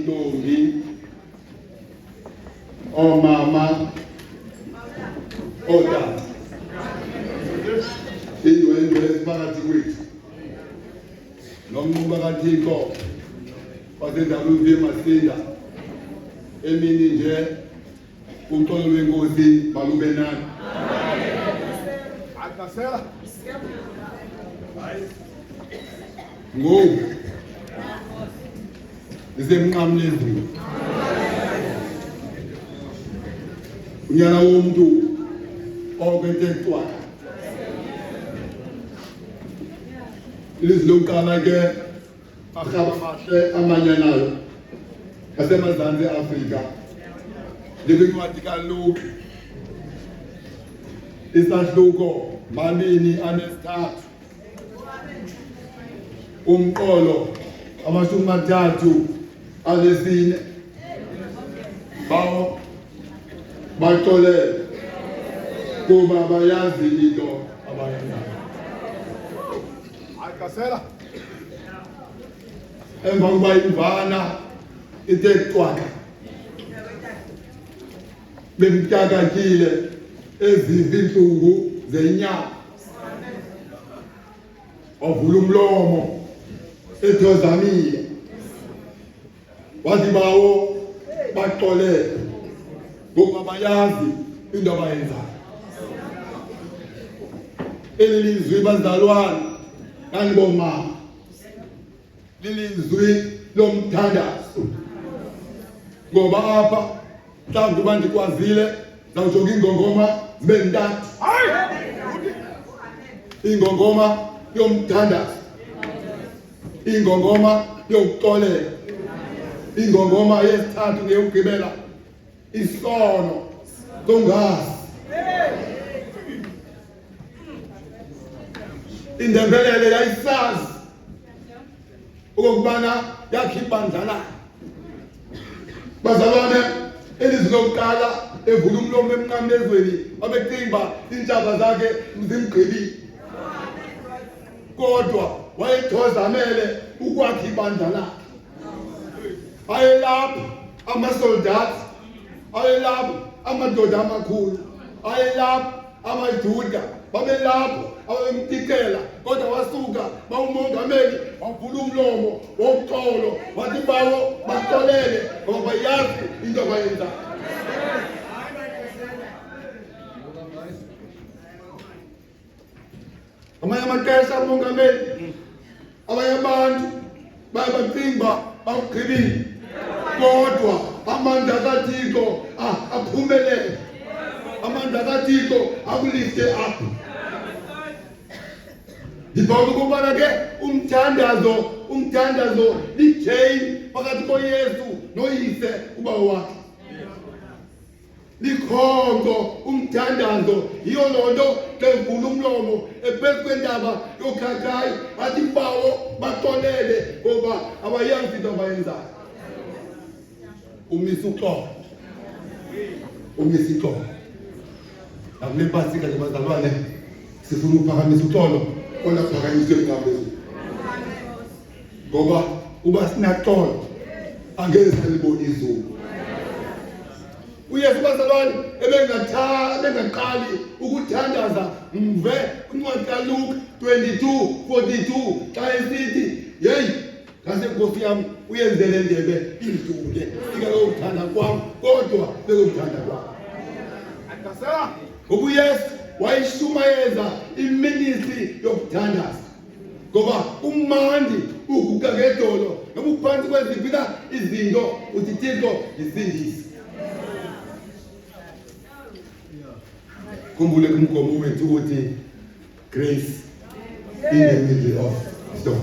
intombi, omama, otata. Indwendwe esiphakathi kwethu nomnquba kaThixo wasendaweni yeMasinda emini nje umxolo wenkosi malube nani. Akasela ngoku isemnqamlezweni unyana womuntu okwethethwa ilizwi lokuqala ke ahlaba amahle amanyanayo asemazantsi Afrika libencwadi kaLuke isahluko 2:3 umqolo 34 bawo baxolele kuba bayazi into abayenzayo. Akasela emva kokuba imvana ithe cwaka bemtakakile eziva intlungu zenyama wavula umlomo ethozamile wathi bawo baxolele ngoba bayazi into abayenzayo. Eli lizwi bazalwane kanibomama lilizwi lomthandazo ngoba apha mhlawumbi uba ndikwazile zawujoka ingongoma zibe ntathu. Ingongoma yomthandazo, ingongoma yokuxolela, ingongoma yesithathu ngeyokugqibela isono songazi. Indembelele yayisazi okokubana yakhipha njalo. Bazalwane, elizwi lokuqala evula umlomo emnqamlezweni abecinga iintshaba zakhe zimgqibile, kodwa wayethozamele ukwakha ibandla lakhe. Ayelapho amasoldati, ayelapho amadoda amakhulu, ayelapho amaJuda babelapho abemtikela, kodwa wasuka bawumongameli wavula umlomo wokuxolo wathi bawo baxolele ngoba bayazi into abayenzayo. Amanye amaxesha umongameli abanye abantu baye bacinga bawugqibile, kodwa amandla kaThixo aphumelele, amandla kaThixo akulifte apho. Ndibona ukubana ke umthandazo lichain phakathi koYesu noyise ubawo wakhe. Likhonto umthandazo, yiyo loo nto xa evula umlomo ephezu kwentaba yokhakayi athi bawo baxolele ngoba abayazi into abayenzayo. Umisa uxolo, umisa uxolo. Nakule pasika ke bazalwane sifuna uphakamisa uxolo olaphakanyiswe emnqamlezweni, ngoba uba sinaxolo angeke salibone izulu. uYesu bazalwane ebengaqali ukuthandaza mve incwadi kaLuke 22:42 xa esithi yeyi ngase Nkosi yami uyenzele ndebe idlule ikakuthanda kwam kodwa bekuthanda kwam. Akasela ngoba uYesu wayishumayeza iministry yokuthandaza ngoba umandi uguga ngedolo noma uphansi kweziphi na izinto uthi Thixo yisindisi. Khumbule umgomo wethu uthi grace in the middle of storm.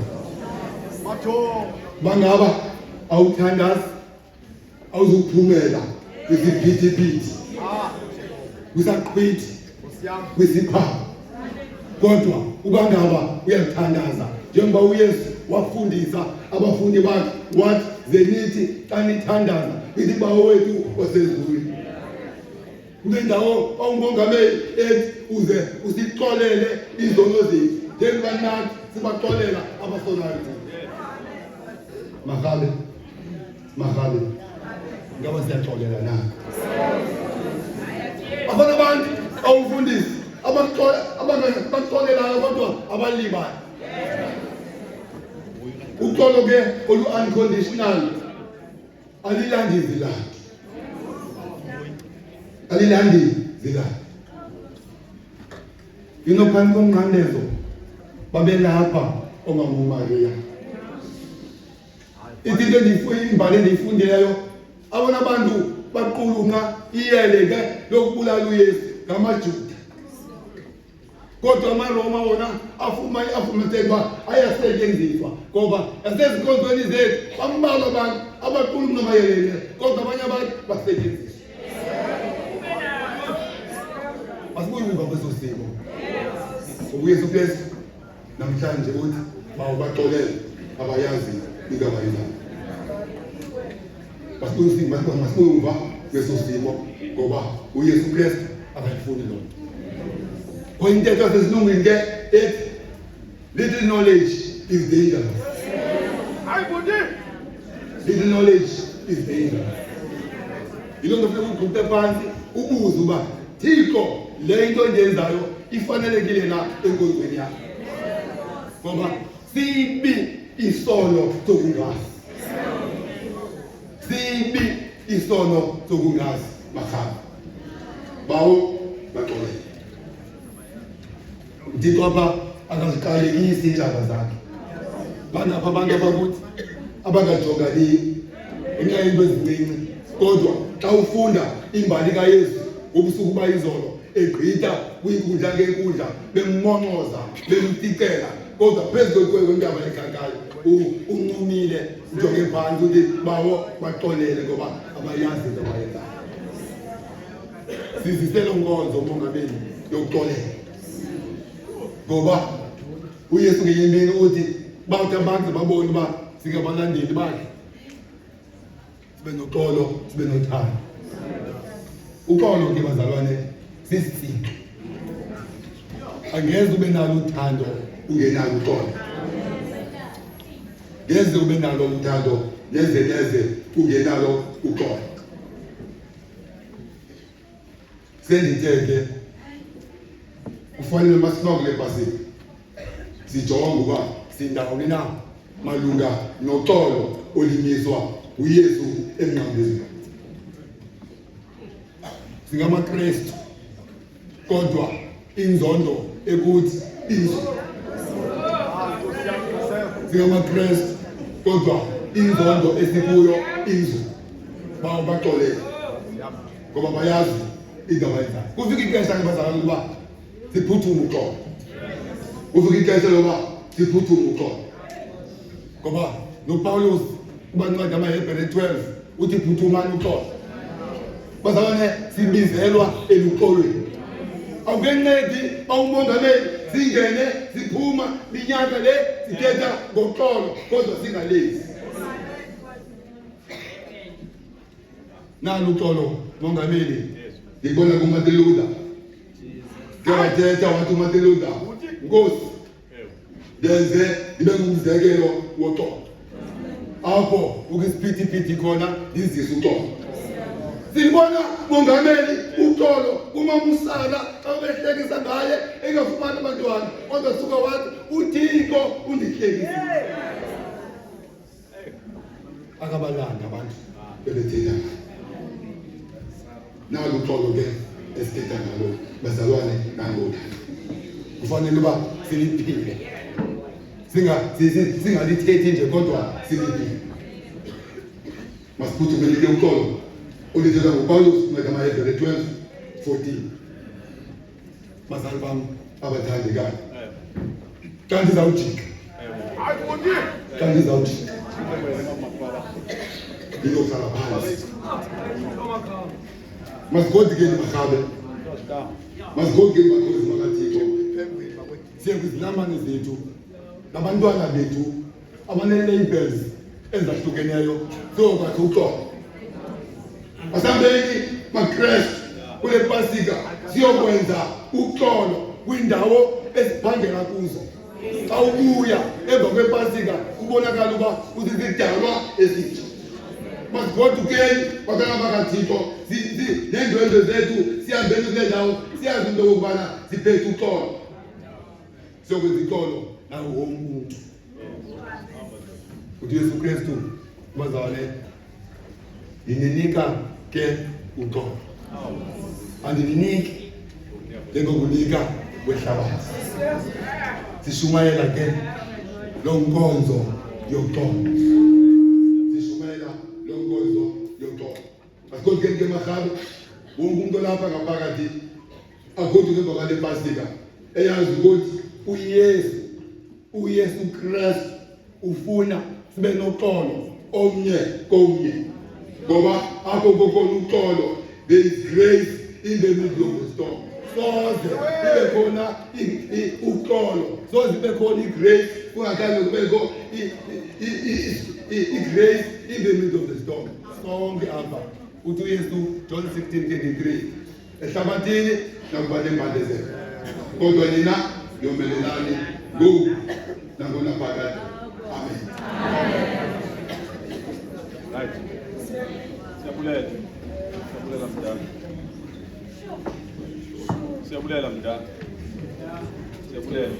Bangaba awuthandazi awuzuphumela kwisiphithiphithi kwisaqhwithi kwisiphawu, kodwa ubangaba uyathandaza njengoba uYesu wafundisa abafundi bakhe wathi zenithi xa nithandaza isibawo wethu osezulwini. Kule ndawo awumongameli ethi uze usixolele izono zethu njengoba nathi sibaxolela abasonayo. Mahabe Mahabe. Ngaba siyaxolela na. Abanye abantu awufundisi abaxolelayo kodwa abalibayo. Uxolo ke olu unconditional alilandi zilando. Alilandi zilando. Inophani komnqandezo babelapha ongamumaria. Izinto imbali endiyifundileyo abona abantu baqulunqa iyele ke lokubulala uYesu ngamaJuda. Kodwa amaRoma wona afumaniseke uba ayasetyenziswa ngoba yasezikonzweni zethu bambalwa abantu abaqulunqa amayelele kodwa abanye abantu basetyenziswa. Asibuyiva kweso simo. UYesu Kristu namhlanje uthi bawubaxolele abayazi ikabayizana. Masibuyumva kweso simo ngoba uYesu Kristu akayifuni loo nto. Kwintetho yasesilungwini ke ethi little knowledge is dangerous. Little knowledge is dangerous. Yiloo nto funeka ugquthe phantsi ubuze uba Thixo le into endiyenzayo ifanelekile na enkonzweni yakho. Ngoba sibi isono sokungazi. Sibi isono sokungazi makhaya. Bawo baxolele. Uthixo apha akaziqalekisi iindaba zakhe. Banapha abantu abakuthi abangajongani ngenxa yento ezincinci. Kodwa xa ufunda imbali kaYesu ubusuku bayizolo egqitha kwinkundla ngenkundla bemmonqoza bemtikela kodwa phezu kwentaba ekhankayo uncumile ujonge phantsi uthi bawo baxolele ngoba abayazi into abayenzayo. Siziselo nkonzo mongameli yokuxolela ngoba uYesu ngenye imini uthi bawuthi abantu babone uba singabalandeli bakhe sibe noxolo sibe nothando. Uxolo ke bazalwane sisitsixo. Angeze ube nalo uthando ungenalo uxolo. Ngeze ube nalo uthando neze ungenalo uxolo. Senditheke kufanele masinokule ebhasini sijonge uba sindawoni na malunga noxolo olinyiswa uYesu emnqamlezweni. SingamaKristu kodwa inzondo ekuthi izwi. SingamaKristu kodwa inzondo esikuyo izwi. Baxolele ngoba bayazi into abayenzayo. Kufika ixesha ke bazalwane ukuba siphuthume uxolo. Kufika ixesha loba siphuthume uxolo. Ngoba noPawulos kubancwadi amaHebhere 12 uthi phuthumani uxolo. Bazalwane sibizelwa eluxolweni. Awukencedi bawumongameli singene siphuma minyaka le sithetha ngoxolo kodwa singalezi. Nalo uxolo mongameli ngibona kuMartin Luther. Ngiyabathetha wathi uMartin Luther Nkosi yenze ibe ngumzekelo woxolo. Apho ukisiphithiphithi khona lizisa uxolo. Sibona mongameli uxolo umamusala abehlekisa ngaye engafumani abantwana kodwa suka wathi uThixo undihlekisile. Akabalanda abantu bebethetha. Nalo uxolo ke esithetha ngalo bazalwane nangoku. Kufanele uba siliphile. Singalithethi nje kodwa siliphile. Masiphuthume ke uxolo. Ulithetha ngoPawulos amaHebhere 12:14. Bazali bam abathandekayo. Xa ndizawujika. Xa ndizawujika. Ndizohlala phansi. Masigodikeni marhabe. Masigodikeni makhosi makaThixo. Siye kwizinambane zethu nabantwana bethu abanee-labels ezahlukeneyo sokwakhe uxolo. Asambeki maKristu kule Pasika siyokwenza uxolo kwindawo esiphangela kuzo. Xa ubuya emva kwePasika ubonakala uba usisidalwa esitsha. masigodukeni bantwana bakaThixo, neendwendwe zethu sihambeni kule ndawo siyazi into yokubana siphethe uxolo. Siyokwenza ixolo nawo wonke umuntu. uJesu Kristu bazalwane ndinika ke uxolo, andiniki njengokunika kwehlabathi. Sishumayela ke lo nkonzo yoxolo, sishumayela lo nkonzo yoxolo. Asigodukeni ke marhabe, wonke umuntu olapha ngaphakathi agoduke emva kwale pasika eyazi ukuthi uYesu Kristu ufuna sibe noxolo omnye komnye, ngoba apho kokhona uxolo there is grace in the middle of the storm. Soze ibe khona uxolo, soze ibe khona igrace kungakhange kubekho igrace in the middle of the storm. Sonke apha uthi uYesu John 16:23 ehlabathini nakuba nembandezelo, kodwa nina yomelelani ngoku nangona phakathi. Amen. Right. Siyabulela mdala. Siyabulela mdala. Siyabulela.